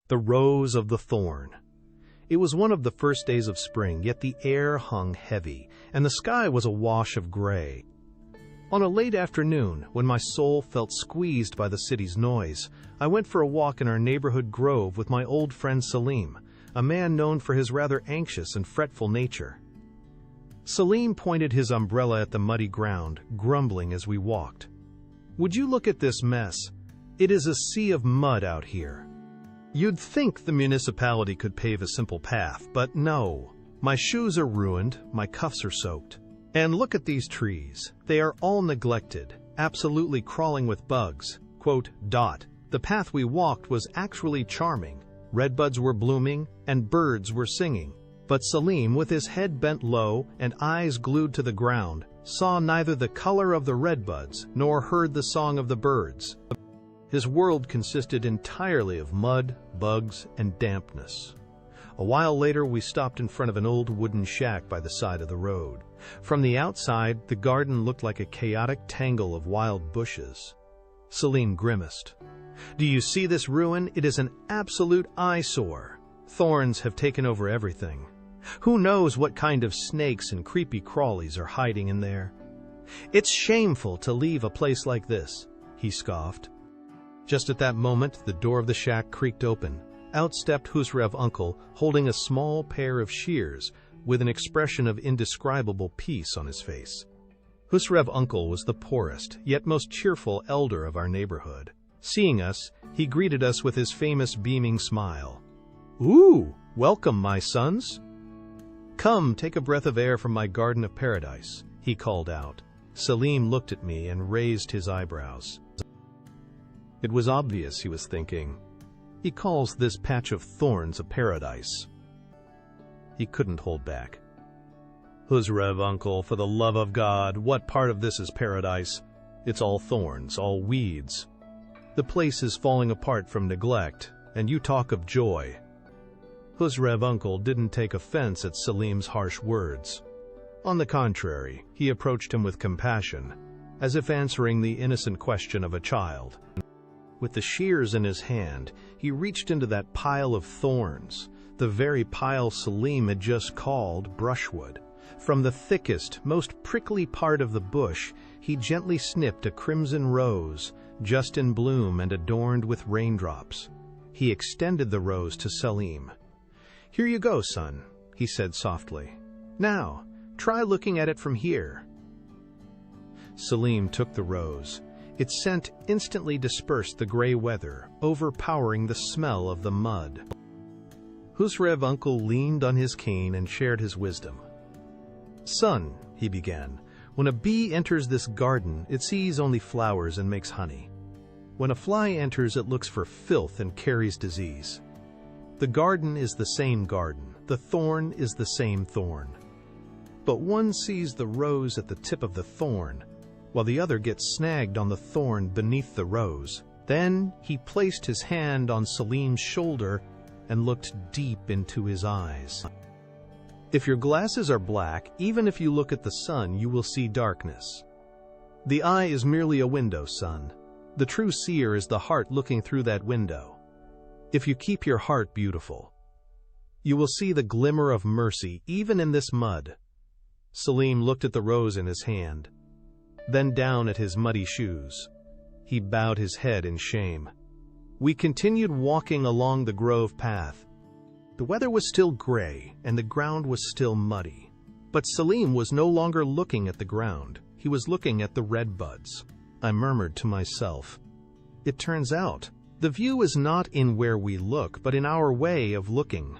The Rose of the Thorn. It was one of the first days of spring, yet the air hung heavy, and the sky was a wash of gray. On a late afternoon, when my soul felt squeezed by the city's noise, I went for a walk in our neighborhood grove with my old friend Salim, a man known for his rather anxious and fretful nature. Salim pointed his umbrella at the muddy ground, grumbling as we walked. "Would you look at this mess? It is a sea of mud out here. You'd think the municipality could pave a simple path, but no. My shoes are ruined, my cuffs are soaked. And look at these trees. They are all neglected, absolutely crawling with bugs." The path we walked was actually charming. Redbuds were blooming, and birds were singing. But Salim, with his head bent low and eyes glued to the ground, saw neither the color of the redbuds nor heard the song of the birds. His world consisted entirely of mud, bugs, and dampness. A while later, we stopped in front of an old wooden shack by the side of the road. From the outside, the garden looked like a chaotic tangle of wild bushes. Salim grimaced. "Do you see this ruin? It is an absolute eyesore. Thorns have taken over everything. Who knows what kind of snakes and creepy crawlies are hiding in there? It's shameful to leave a place like this," he scoffed. Just at that moment, the door of the shack creaked open. Out stepped Husrev uncle, holding a small pair of shears, with an expression of indescribable peace on his face. Husrev uncle was the poorest, yet most cheerful elder of our neighborhood. Seeing us, he greeted us with his famous beaming smile. "Ooh, welcome, my sons. Come, take a breath of air from my garden of paradise," he called out. Salim looked at me and raised his eyebrows. It was obvious he was thinking, "He calls this patch of thorns a paradise." He couldn't hold back. "Husrev uncle, for the love of God, what part of this is paradise? It's all thorns, all weeds. The place is falling apart from neglect, and you talk of joy." Husrev uncle didn't take offense at Salim's harsh words. On the contrary, he approached him with compassion, as if answering the innocent question of a child. With the shears in his hand, he reached into that pile of thorns, the very pile Salim had just called brushwood. From the thickest, most prickly part of the bush, he gently snipped a crimson rose, just in bloom and adorned with raindrops. He extended the rose to Salim. "Here you go, son," he said softly. "Now, try looking at it from here." Salim took the rose. Its scent instantly dispersed the gray weather, overpowering the smell of the mud. Husrev uncle leaned on his cane and shared his wisdom. "Son," he began, "when a bee enters this garden, it sees only flowers and makes honey. When a fly enters, it looks for filth and carries disease. The garden is the same garden, the thorn is the same thorn. But one sees the rose at the tip of the thorn, while the other gets snagged on the thorn beneath the rose." Then he placed his hand on Salim's shoulder and looked deep into his eyes. "If your glasses are black, even if you look at the sun, you will see darkness. The eye is merely a window, son. The true seer is the heart looking through that window. If you keep your heart beautiful, you will see the glimmer of mercy even in this mud." Salim looked at the rose in his hand, then down at his muddy shoes. He bowed his head in shame. We continued walking along the grove path. The weather was still gray, and the ground was still muddy. But Salim was no longer looking at the ground. He was looking at the redbuds. I murmured to myself, "It turns out, the view is not in where we look, but in our way of looking."